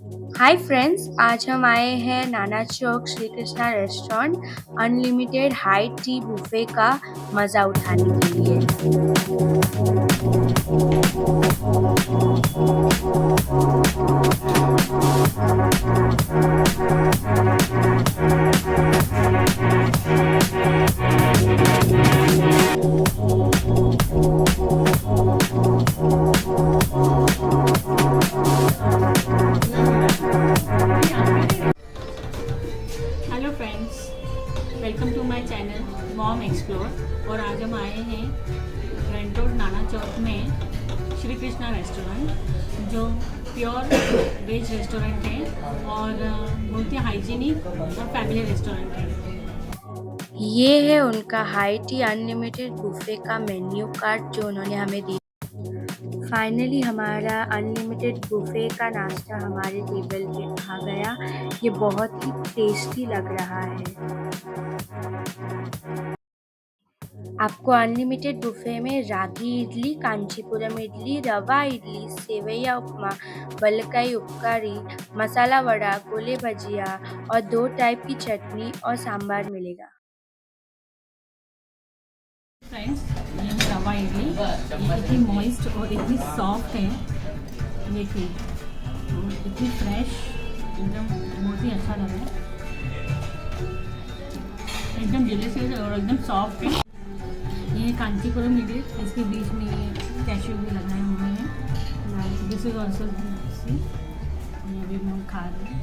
Hi friends, आज हम आए हैं Nana Chowk Shri Krishna restaurant unlimited high tea buffet का मज़ा उठाने के लिए। Hello friends, welcome to my channel mom explore. और आज हम आए हैं रेंट रोड नाना चौक में श्री कृष्णा रेस्टोरेंट, जो प्योर वेज रेस्टोरेंट है और बहुत ही हाइजीनिक और फैमिली रेस्टोरेंट है। ये है उनका हाई टी अनलिमिटेड बुफे का मेन्यू कार्ड जो उन्होंने हमें दिया। फाइनली हमारा अनलिमिटेड बुफे का नाश्ता हमारे टेबल पे आ गया। ये बहुत ही टेस्टी लग रहा है। आपको अनलिमिटेड बुफे में रागी इडली, कांचीपुरम इडली, रवा इडली, सेवैया उपमा, बलकाई उपकारी, मसाला वड़ा, गोले भजिया और 2 टाइप की चटनी और सांभर मिलेगा। फ्रेंड्स, ये है रवा इडली। ये इतनी मॉइस्ट और इतनी सॉफ्ट है, देखिए इतनी फ्रेश, एकदम बहुत ही अच्छा लग रहा है, एकदम डिलीशियस और एकदम सॉफ्ट है। ये कांचीपुरम इडली, इसके बीच में ये कैश्यू भी लगाए हुए हैं। दिस इज ऑल्सो सी, ये भी हम खा रहे हैं।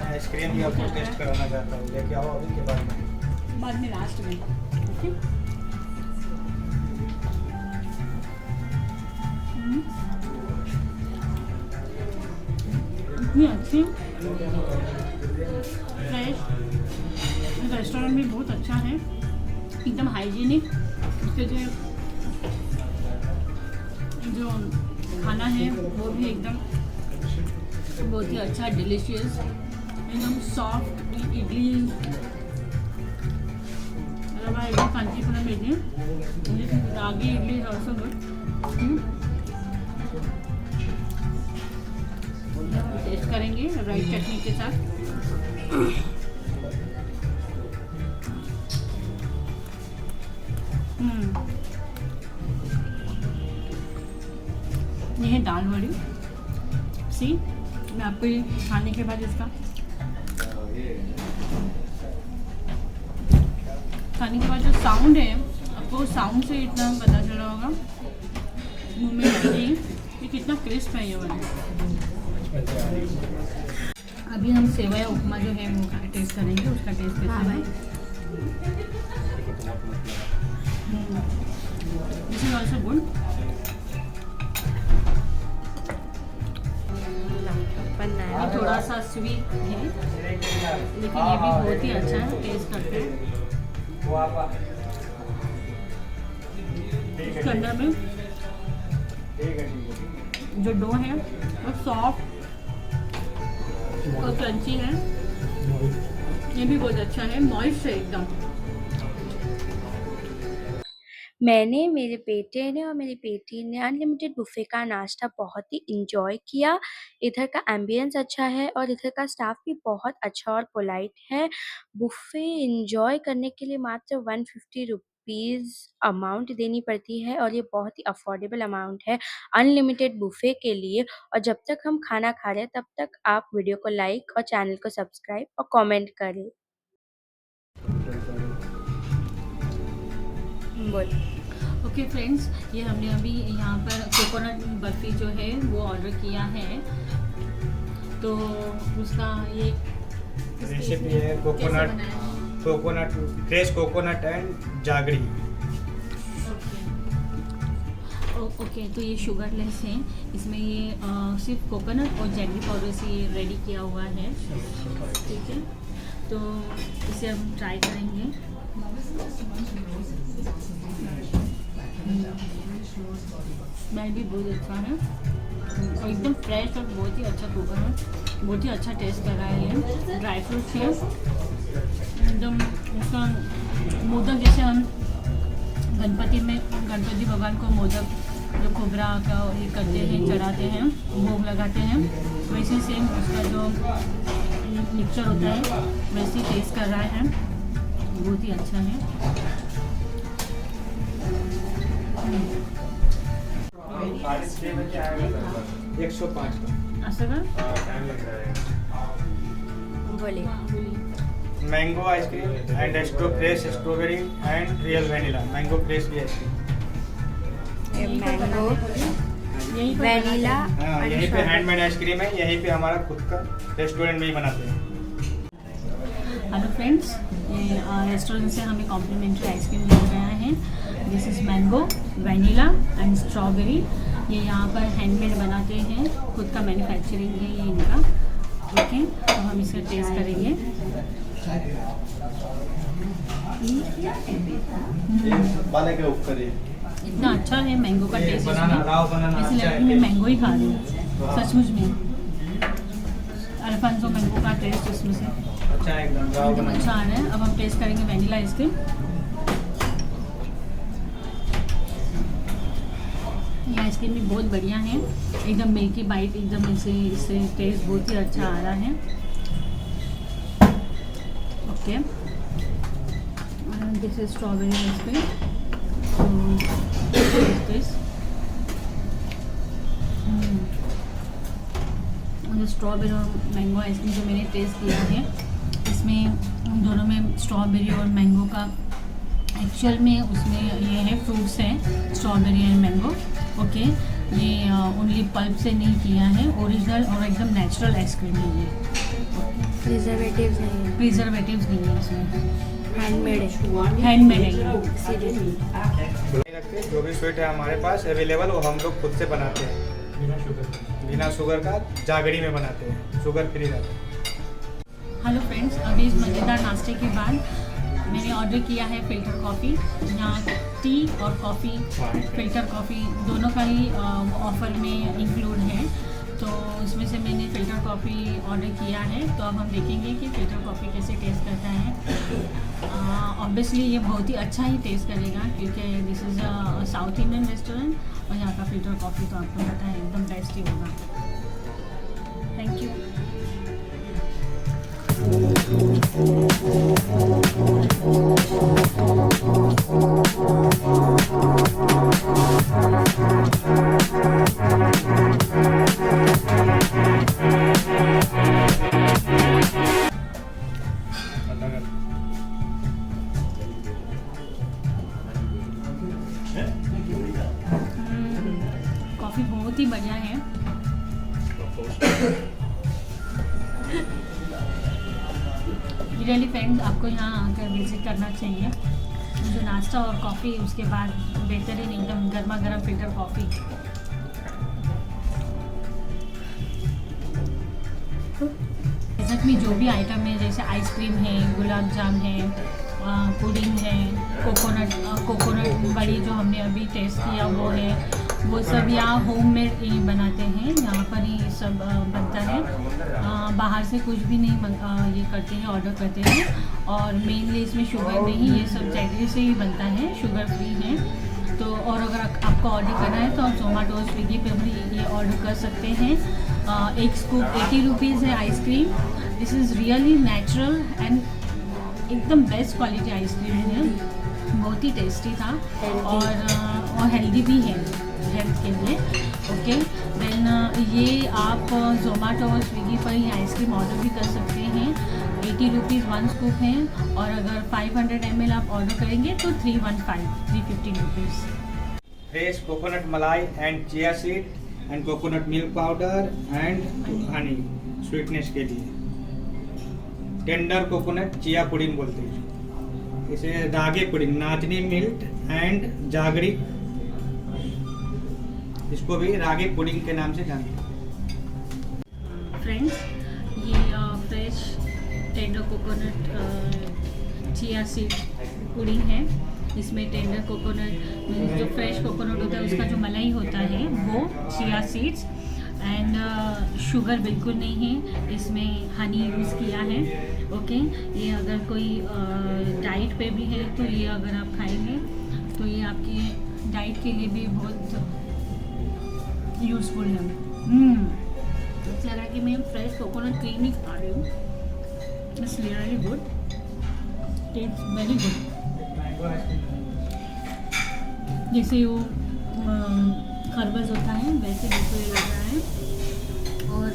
आइसक्रीम भी आपको टेस्ट कराना चाहता हूँ, लेके आओ अभी के बाद में। बाद में लास्ट में, ओके। इतनी अच्छी फ्रेश, रेस्टोरेंट भी बहुत अच्छा है, एकदम हाइजीनिक। उसके जो खाना है वो भी एकदम बहुत ही अच्छा, डिलीशियस, एकदम soft idli, rava idli, Kanchipuram idli, ragi idli is also good. Test करेंगे राइट चटनी के साथ। ये है दाल वड़ी। सी, मैं आपको ये खाने के बाद इसका खाने के बाद जो साउंड है, आपको साउंड से इतना पता चला होगा मुंह में लगी कि कितना क्रिस्प है ये वाला। अभी हम सेवैया उपमा जो है वो टेस्ट करेंगे, उसका टेस्ट कैसा है। This is also good. थोड़ा सा स्वीट है, लेकिन ये भी बहुत ही अच्छा है, टेस्ट करते हैं। इसके अंदर में जो डो है वो सॉफ्ट और क्रंची है, ये भी बहुत अच्छा है, मॉइस्ट है एकदम। मैंने, मेरे बेटे ने और मेरी बेटी ने अनलिमिटेड बुफे का नाश्ता बहुत ही इंजॉय किया। इधर का एम्बियंस अच्छा है और इधर का स्टाफ भी बहुत अच्छा और पोलाइट है। बुफे इंजॉय करने के लिए मात्र 150 रुपीज़ अमाउंट देनी पड़ती है और ये बहुत ही अफोर्डेबल अमाउंट है अनलिमिटेड बुफे के लिए। और जब तक हम खाना खा रहे हैं तब तक आप वीडियो को लाइक और चैनल को सब्सक्राइब और कमेंट करें। बोल। ओके फ्रेंड्स, ये हमने अभी यहाँ पर कोकोनट बर्फ़ी जो है वो ऑर्डर किया है, तो उसका ये रेसिपी है coconut fresh coconut and जागरी। Okay, तो ये शुगरलेस है, इसमें ये सिर्फ कोकोनट और जैगरी पाउडर से ये रेडी किया हुआ है, ठीक है। तो इसे हम ट्राई करेंगे। स्मेल भी बहुत अच्छा है और एकदम फ्रेश और बहुत ही अच्छा कोकोनट, बहुत ही अच्छा टेस्ट कर रहा है। ये ड्राई फ्रूट्स है, एकदम उसका मोदक जैसे हम गणपति भगवान को मोदक जो खोबरा का ये करते हैं, चढ़ाते हैं, भोग लगाते हैं, वैसे सेम उसका जो मिक्सचर होता है वैसे ही टेस्ट कर रहा है, बहुत ही अच्छा है। एक 105 का असं का टाइम लग रहा है। बोले mango ice cream and fresh strawberry and real vanilla. Mango fresh भी आइसक्रीम। मैंगो यहीं पर वैनिला हाँ, यहीं पे हैंडमेड आइसक्रीम है, यहीं पे हमारा खुद का रेस्टोरेंट में ही बनाते हैं। हेलो फ्रेंड्स, ये रेस्टोरेंट से हमें कॉम्प्लीमेंट्री आइसक्रीम मिल गया है। This is mango vanilla and strawberry. ये यहाँ पर हैंडमेड बनाते हैं, खुद का मैन्युफैक्चरिंग है ये इनका। ओके, तो हम इसका टेस्ट करेंगे। इतना अच्छा है मैंगो का टेस्ट इसमें, ऐसे लग रहा है मैं मैंगो ही खा रही हूँ सचमुच में। अल्फांसो मैंगो का टेस्ट इसमें से अच्छा है एकदम राव एकदम बनाना। अच्छा आ रहा है। अब हम टेस्ट करेंगे वैनिला आइसक्रीम। ये आइसक्रीम भी बहुत बढ़िया है, एकदम मिल्की बाइट, एकदम इससे टेस्ट बहुत ही अच्छा आ रहा है। Okay, this is strawberry ice cream. Strawberry और मैंगो आइसक्रीम जो मैंने टेस्ट किया है, इसमें उन दोनों में स्ट्रॉबेरी और मैंगो का एक्चुअल में उसमें ये है फ्रूट्स हैं, स्ट्रॉबेरी एंड मैंगो। ओके, ये ओनली पल्प से नहीं किया है, ओरिजिनल और एकदम नेचुरल आइसक्रीम है ये। प्रिजर्वेटिव्स नहीं है, प्रिजर्वेटिव्स नहीं है इसमें, हैंडमेड है। हैंडमेड है। रखते जो भी स्वीट है हमारे पास अवेलेबल, वो हम लोग खुद से बनाते हैं बिना शुगर का। जागड़ी में बनाते हैं, शुगर फ्री रहता है। हेलो फ्रेंड्स, अभी इस मज़ेदार नाश्ते के बाद मैंने ऑर्डर किया है फ़िल्टर कॉफ़ी। यहाँ टी और कॉफ़ी, फ़िल्टर कॉफ़ी दोनों का ही ऑफ़र में इंक्लूड है, तो उसमें से मैंने फ़िल्टर कॉफ़ी ऑर्डर किया है। तो अब हम देखेंगे कि फ़िल्टर कॉफ़ी कैसे टेस्ट करता है। ऑब्वियसली ये बहुत ही अच्छा ही टेस्ट करेगा, क्योंकि this is a south Indian restaurant और यहाँ का फ़िल्टर कॉफ़ी तो आपको पता है एकदम बेस्ट ही होगा। Thank you. कॉफ़ी बहुत ही बढ़िया है। रियली फ्रेंड्स, आपको यहाँ आकर विजिट करना चाहिए। जो नाश्ता और कॉफ़ी, उसके बाद बेहतरीन एकदम गर्मा गर्म फ़िल्टर कॉफ़ी। डेजर्ट में जो भी आइटम है, जैसे आइसक्रीम है, गुलाब जाम है, पुडिंग है, कोकोनट बड़ी जो हमने अभी टेस्ट किया वो है, वो सब यहाँ होममेड ही बनाते हैं, यहाँ पर ही सब बनता है। बाहर से कुछ भी नहीं ये करते हैं, ऑर्डर करते हैं। और मेनली इसमें शुगर नहीं, ये सब जैगरी से ही बनता है, शुगर फ्री है। तो और अगर आपको ऑर्डर करना है तो आप जोमेटो स्विगी पे भी ये ऑर्डर कर सकते हैं। एक स्कूप 80 रुपीज़ है ice cream. This is really natural and एकदम बेस्ट क्वालिटी आइसक्रीम है, बहुत ही टेस्टी था और हेल्दी भी है हेल्थ के लिए। ओके, देन ये आप जोमेटो और स्विगी पर ही आइसक्रीम ऑर्डर भी कर सकते हैं। 80 रुपीज़ 1 स्कूप है, और अगर 500 ml आप ऑर्डर करेंगे तो 350 रुपीज़। फ्रेश कोकोनट मलाई and chia seed and coconut milk powder and honey sweetness के लिए। टेंडर कोकोनट चिया पुडिंग बोलते हैं इसे, रागे पुडिंग, नाचनी मिल्क एंड जागरी, इसको भी रागे पुडिंग के नाम से जानते हैं। फ्रेंड्स, ये fresh tender coconut chia seed pudding है। इसमें टेंडर कोकोनट, जो फ्रेश कोकोनट होता है उसका जो मलाई होता है वो, चिया सीड्स एंड शुगर बिल्कुल नहीं है, इसमें हनी यूज़ किया है। ओके, ये अगर कोई डाइट पे भी है तो ये अगर आप खाएंगे तो ये आपकी डाइट के लिए भी बहुत यूज़फुल है। ऐसा लग रहा है कि मैं फ्रेश कोकोनट क्रीम ही खा रही हूँ। It's really good, taste very good. जैसे वो खरबूज होता है वैसे बिल्कुल लग रहा है। और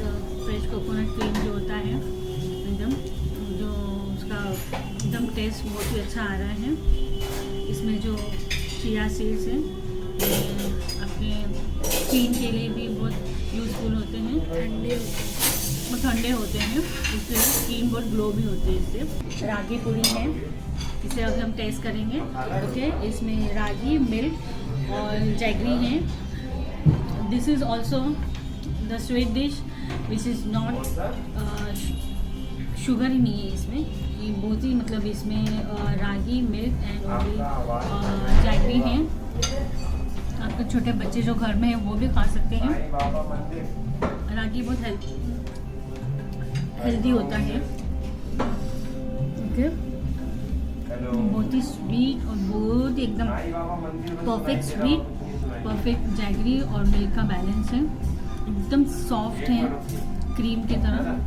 फ्रेश कोकोनट क्रीम जो होता है एकदम, जो उसका एकदम टेस्ट बहुत ही अच्छा आ रहा है। इसमें जो चिया सीड्स हैं ये आपके स्किन के लिए भी बहुत यूज़फुल होते हैं, ठंडे होते हैं, इससे स्किन बहुत ग्लो भी होती है इससे। रागी पूरी है, इसे अब हम टेस्ट करेंगे। ओके, इसमें रागी, मिल्क और जैगरी है। This is also the sweet dish which is not sugar ही नहीं है इसमें। ये बहुत ही मतलब इसमें रागी, मिल्क एंड जैगरी है। आपके छोटे बच्चे जो घर में हैं वो भी खा सकते हैं। रागी बहुत हेल्दी होता है। ओके, बहुत ही स्वीट और बहुत एकदम परफेक्ट स्वीट, परफेक्ट जैगरी और मिल्क का बैलेंस है। एकदम सॉफ्ट है, क्रीम की तरह,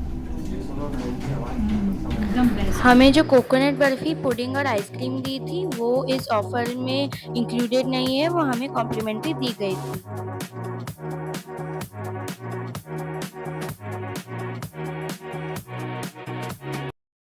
एकदम बेस्ट। हमें जो कोकोनट बर्फ़ी, पुडिंग और आइसक्रीम दी थी वो इस ऑफ़र में इंक्लूडेड नहीं है, वो हमें कॉम्प्लीमेंट्री दी गई थी।